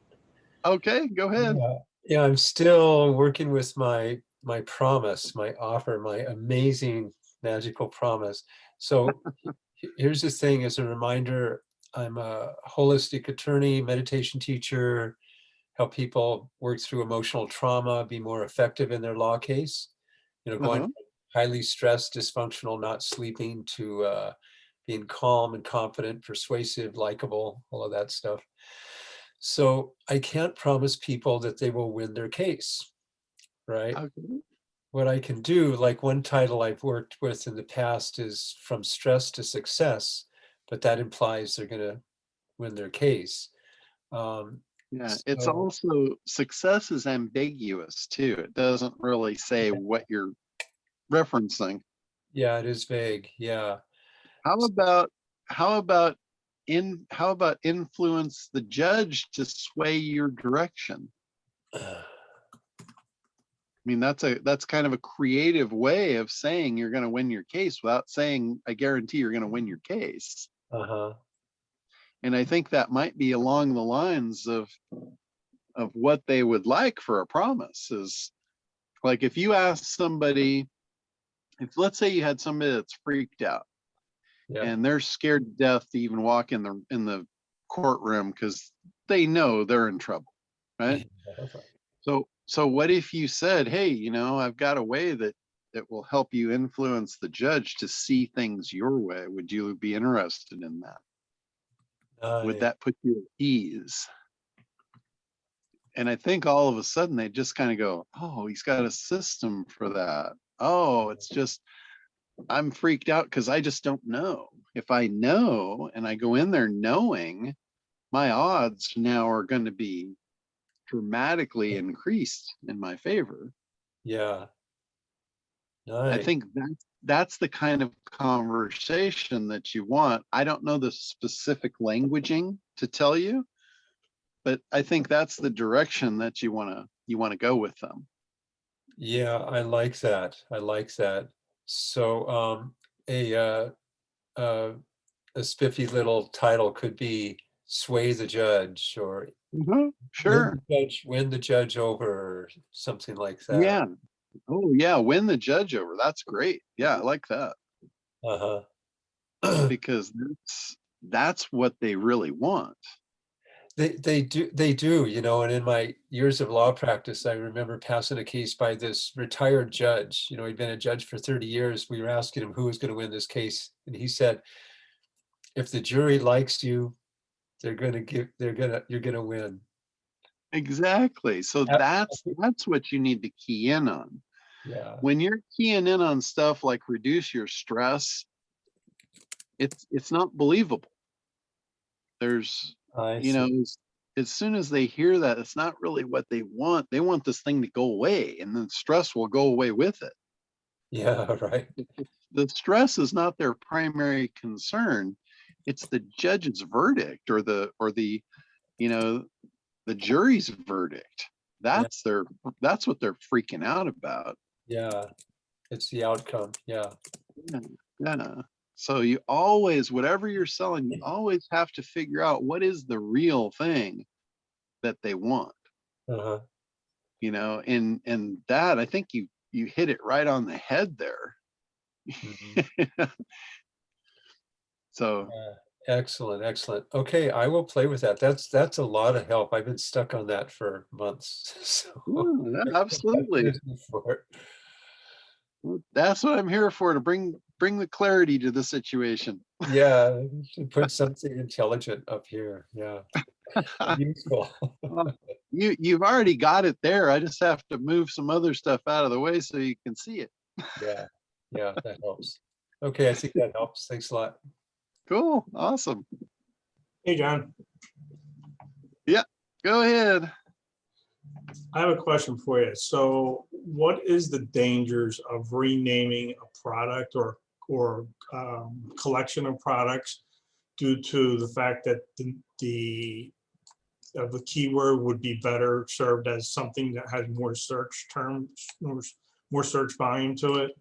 Okay, go ahead. Yeah, I'm still working with my promise, my offer, my amazing magical promise. So here's the thing, as a reminder, I'm a holistic attorney, meditation teacher, help people work through emotional trauma, be more effective in their law case. Going from highly stressed, dysfunctional, not sleeping to being calm and confident, persuasive, likable, all of that stuff. So I can't promise people that they will win their case, right? Okay. What I can do, like one title I've worked with in the past is From Stress to Success, but that implies they're going to win their case. Yeah, it's So- also, success is ambiguous too. It doesn't really say what you're referencing. Yeah, it is vague. Yeah. How about influence the judge to sway your direction? I mean, that's kind of a creative way of saying you're going to win your case without saying, I guarantee you're going to win your case. Uh-huh. And I think that might be along the lines of what they would like for a promise. Is like, if you ask somebody, if let's say you had somebody that's freaked out Yeah. and they're scared to death to even walk in the courtroom because they know they're in trouble, right? So what if you said, hey, I've got a way that will help you influence the judge to see things your way. Would you be interested in that? Would that put you at ease? And I think all of a sudden they just kind of go, oh, he's got a system for that. Oh, it's just, I'm freaked out because I just don't know. If I know and I go in there knowing, my odds now are going to be dramatically increased in my favor. Yeah. I Nice. think that's the kind of conversation that you want. I don't know the specific languaging to tell you, but I think that's the direction that you want to go with them. Yeah, I like that. I like that. So a spiffy little title could be Sway the Judge, or Sure. win the judge over, or something like that. Yeah. Oh yeah, win the judge over. That's great. Yeah, I like that. Uh-huh. Because that's what they really want. They do, and in my years of law practice, I remember passing a case by this retired judge. He'd been a judge for 30 years. We were asking him who was going to win this case. And he said, if the jury likes you, you're gonna win. Exactly. So Yep. that's what you need to key in on. Yeah. When you're keying in on stuff like reduce your stress, it's not believable. There's, I you know, see. as soon as they hear that, it's not really what they want. They want this thing to go away, and then stress will go away with it. Yeah, right. The stress is not their primary concern. It's the judge's verdict or the you know, the jury's verdict. That's what they're freaking out about. Yeah. It's the outcome. Yeah. Yeah. Yeah. So you always, whatever you're selling, you always have to figure out what is the real thing that they want, Uh-huh. you know, and that, I think you hit it right on the head there. Mhm. So Excellent, excellent. Okay, I will play with that. That's a lot of help. I've been stuck on that for months. So yeah, absolutely. That's what I'm here for, to bring the clarity to the situation. Yeah, should put something intelligent up here. Yeah. Useful. Well, you've already got it there. I just have to move some other stuff out of the way so you can see it. Yeah, yeah, that helps. Okay, I think that helps. Thanks a lot. Cool. Awesome. Hey, John, Go ahead. I have a question for you. So what is the dangers of renaming a product or collection of products due to the fact that the keyword would be better served as something that has more search terms, more search volume to it?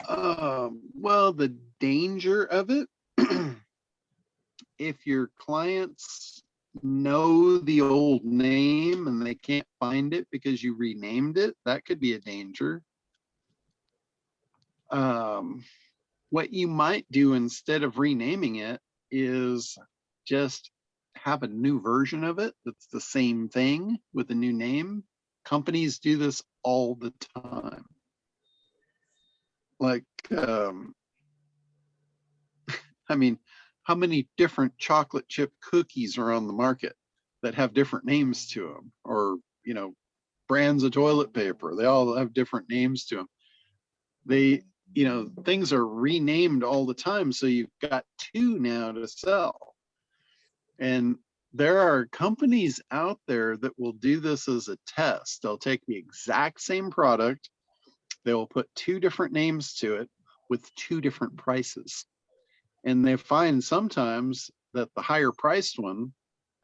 Well, the danger of it, if your clients know the old name and they can't find it because you renamed it, that could be a danger. What you might do instead of renaming it is just have a new version of it that's the same thing with a new name. Companies do this all the time. Like, I mean, how many different chocolate chip cookies are on the market that have different names to them? Or, you know, brands of toilet paper, they all have different names to them. They, you know, things are renamed all the time. So you've got two now to sell. And there are companies out there that will do this as a test. They'll take the exact same product, they will put two different names to it with two different prices. And they find sometimes that the higher priced one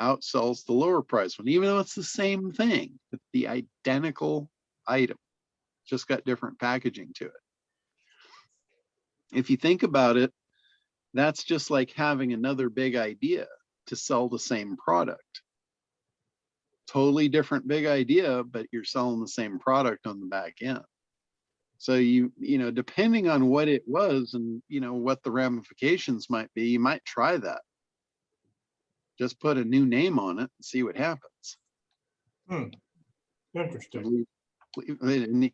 outsells the lower priced one, even though it's the same thing. It's the identical item, just got different packaging to it. If you think about it, that's just like having another big idea to sell the same product. Totally different big idea, but you're selling the same product on the back end. So you know, depending on what it was and, you know, what the ramifications might be, you might try that. Just put a new name on it and see what happens. Interesting. And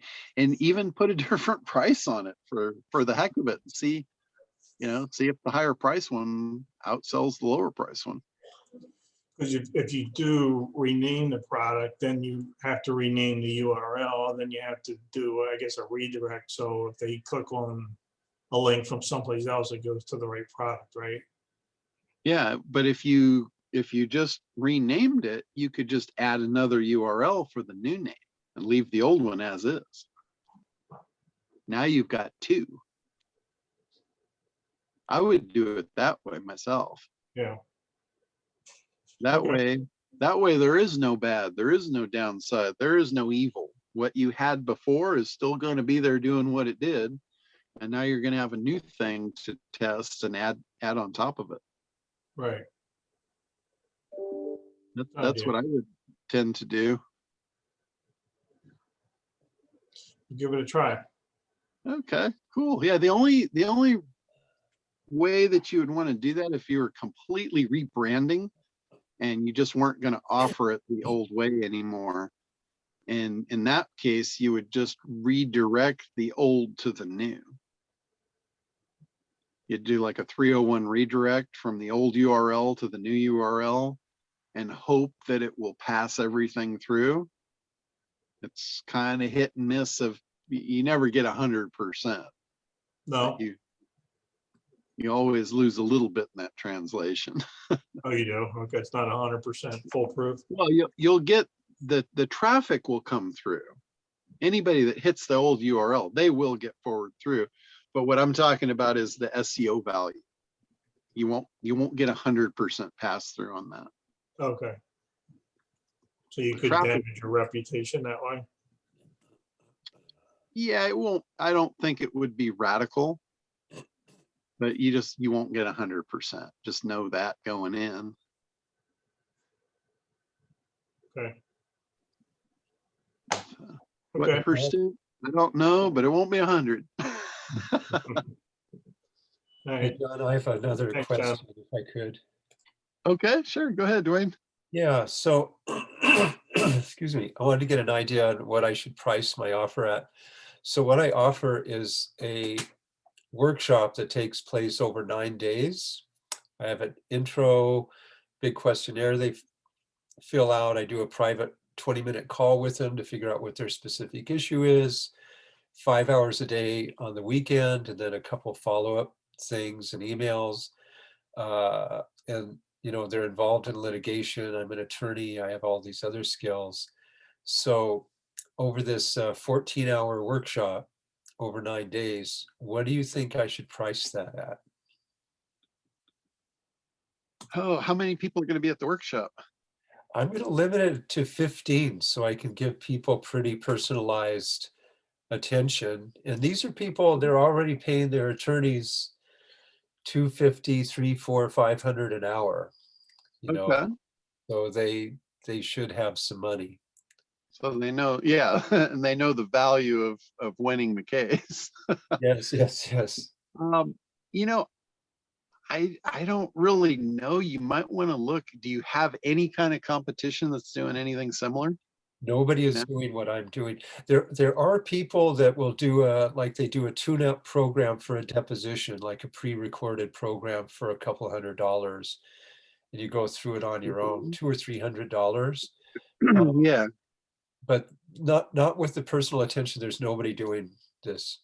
even put a different price on it for the heck of it and see, you know, see if the higher price one outsells the lower price one. Because if you do rename the product, then you have to rename the URL, then you have to do, I guess, a redirect. So if they click on a link from someplace else, it goes to the right product, right? Yeah, but if you just renamed it, you could just add another URL for the new name and leave the old one as is. Now you've got two. I would do it that way myself. Yeah. That Okay. way there is no bad, there is no downside, there is no evil. What you had before is still going to be there doing what it did, and now you're going to have a new thing to test and add on top of it. Right. That's what I would tend to do. Give it a try. Okay, cool. Yeah, the only way that you would want to do that if you were completely rebranding and you just weren't going to offer it the old way anymore. And in that case, you would just redirect the old to the new. You do like a 301 redirect from the old URL to the new URL and hope that it will pass everything through. It's kind of hit and miss of, you never get 100%. No, You always lose a little bit in that translation. oh, you do? Okay, it's not 100% foolproof. Well, you'll get the traffic will come through. Anybody that hits the old URL, they will get forward through. But what I'm talking about is the SEO value. You won't get 100% pass through on that. Okay. So you could Traffic. damage your reputation that way? Yeah, it won't. I don't think it would be radical, but you won't get 100%. Just know that going in. Okay. What Okay. percent? I don't know, but it won't be 100. All Hey, right. John, I have another Thanks, John. question, if I could. Okay, sure. Go ahead, Dwayne. Yeah, so, excuse me, I wanted to get an idea on what I should price my offer at. So what I offer is a workshop that takes place over 9 days. I have an intro, big questionnaire they fill out. I do a private 20-minute call with them to figure out what their specific issue is, 5 hours a day on the weekend, and then a couple follow-up things and emails. And you know, they're involved in litigation. I'm an attorney. I have all these other skills. So over this 14-hour workshop over 9 days, what do you think I should price that at? Oh, how many people are going to be at the workshop? I'm going to limit it to 15 so I can give people pretty personalized attention. And these are people, they're already paying their attorneys $250, $300, $400, $500 an hour. You know, Okay. so they should have some money. So they know, yeah, and they know the value of winning the case. Yes, yes, yes. You know, I don't really know. You might want to look. Do you have any kind of competition that's doing anything similar? Nobody is No? doing what I'm doing. There are people that will do like they do a tune-up program for a deposition, like a pre-recorded program for a couple $100, and you go through it on your own, $200 or $300. Yeah. But not with the personal attention. There's nobody doing this.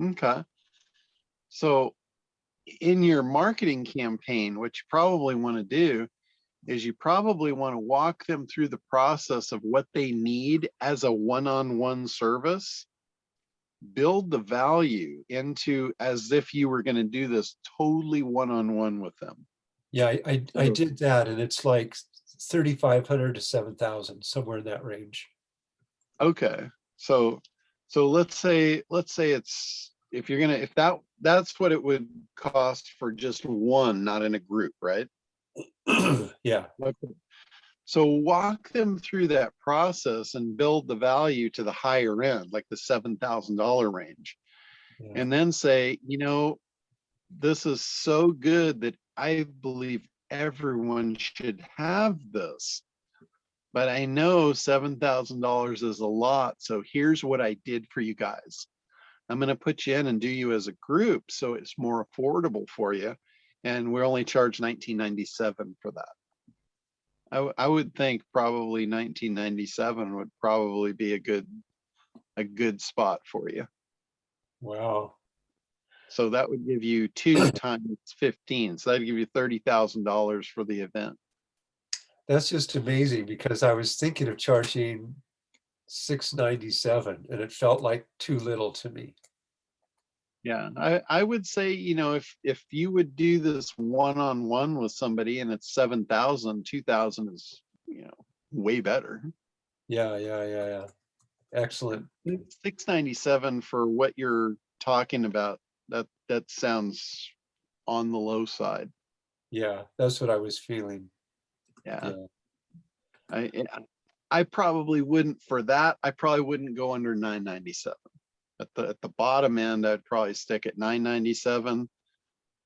Okay. So in your marketing campaign, what you probably want to do is you probably want to walk them through the process of what they need as a one-on-one service, build the value into as if you were going to do this totally one-on-one with them. Yeah, I did that, and it's like 3,500 to 7,000, somewhere in that range. Okay. So let's say it's, if that's what it would cost for just one, not in a group, right? Yeah. Okay. So walk them through that process and build the value to the higher end, like the $7,000 range. Yeah. And then say, you know, this is so good that I believe everyone should have this. But I know $7,000 is a lot. So here's what I did for you guys. I'm going to put you in and do you as a group so it's more affordable for you. And we only charge $19.97 for that. I would think probably $19.97 would probably be a good spot for you. Wow. So that would give you 2 times 15. So that'd give you $30,000 for the event. That's just amazing, because I was thinking of charging $697 and it felt like too little to me. Yeah, I would say, you know, if you would do this one-on-one with somebody and it's 7,000, 2,000 is, you know, way better. Yeah. Excellent. $697 for what you're talking about, that sounds on the low side. Yeah, that's what I was feeling. Yeah. Yeah. I probably wouldn't for that. I probably wouldn't go under $997. At the bottom end, I'd probably stick at $997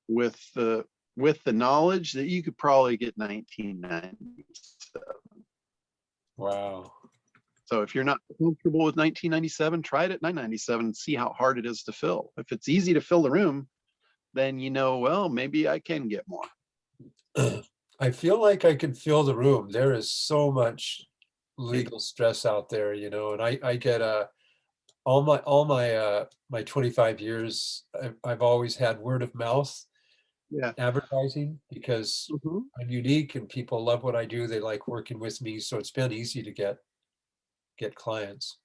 with the knowledge that you could probably get $19.97. Wow. So if you're not comfortable with $19.97, try it at $9.97 and see how hard it is to fill. If it's easy to fill the room, then you know, well, maybe I can get more. I feel like I can fill the room. There is so much legal stress out there, you know, and I get all my 25 years, I've always had word of mouth Yeah. advertising because Mhm. I'm unique and people love what I do. They like working with me. So it's been easy to get clients.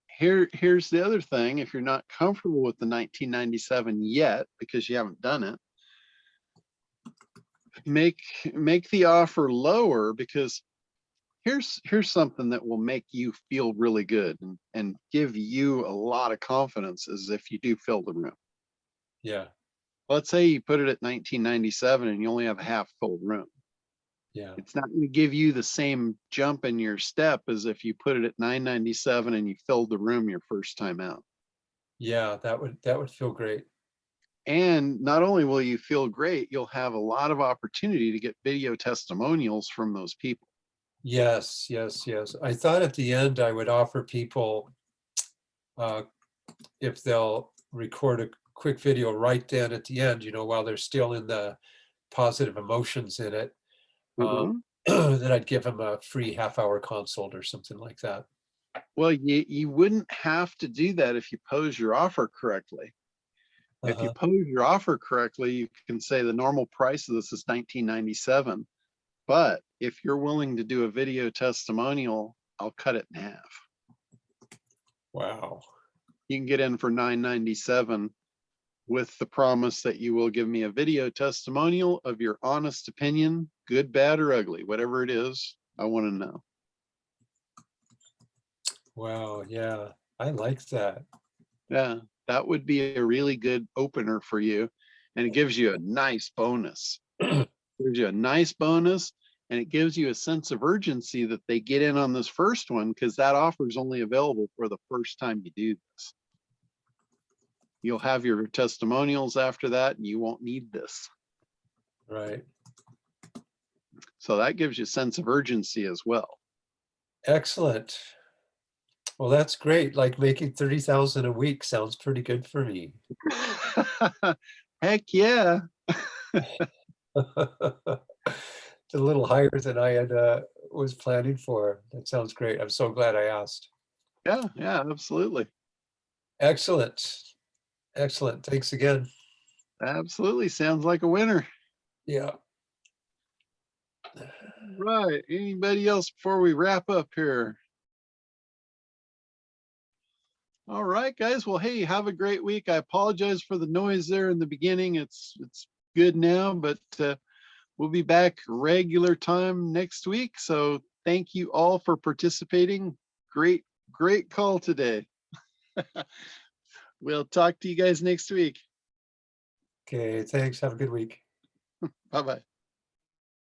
Here's the other thing. If you're not comfortable with the 1997 yet, because you haven't done it, make the offer lower, because here's something that will make you feel really good and give you a lot of confidence is if you do fill the room. Yeah. Let's say you put it at 1997 and you only have a half full room. Yeah. It's not going to give you the same jump in your step as if you put it at 997 and you filled the room your first time out. Yeah. That would feel great. And not only will you feel great, you'll have a lot of opportunity to get video testimonials from those people. Yes, yes, yes. I thought at the end I would offer people, if they'll record a quick video right then at the end, you know, while they're still in the positive emotions in it, Mhm. that I'd give them a free half-hour consult or something like that. Well, you wouldn't have to do that if you pose your offer correctly. If you Uh-huh. pose your offer correctly, you can say the normal price of this is $19.97. But if you're willing to do a video testimonial, I'll cut it in half. Wow. You can get in for $9.97 with the promise that you will give me a video testimonial of your honest opinion, good, bad, or ugly, whatever it is. I want to know. Wow. Yeah. I like that. Yeah, that would be a really good opener for you. And it gives you a nice bonus. Gives you a nice bonus, and it gives you a sense of urgency that they get in on this first one, because that offer is only available for the first time you do this. You'll have your testimonials after that, and you won't need this. Right. So that gives you a sense of urgency as well. Excellent. Well, that's great. Like making 30,000 a week sounds pretty good for me. Heck yeah. It's a little higher than I had was planning for. That sounds great. I'm so glad I asked. Yeah, absolutely. Excellent. Excellent. Thanks again. Absolutely. Sounds like a winner. Yeah. Right. Anybody else before we wrap up here? All right, guys. Well, hey, have a great week. I apologize for the noise there in the beginning. It's good now, but we'll be back regular time next week. So thank you all for participating. Great call today. We'll talk to you guys next week. Okay. Thanks. Have a good week. Bye-bye.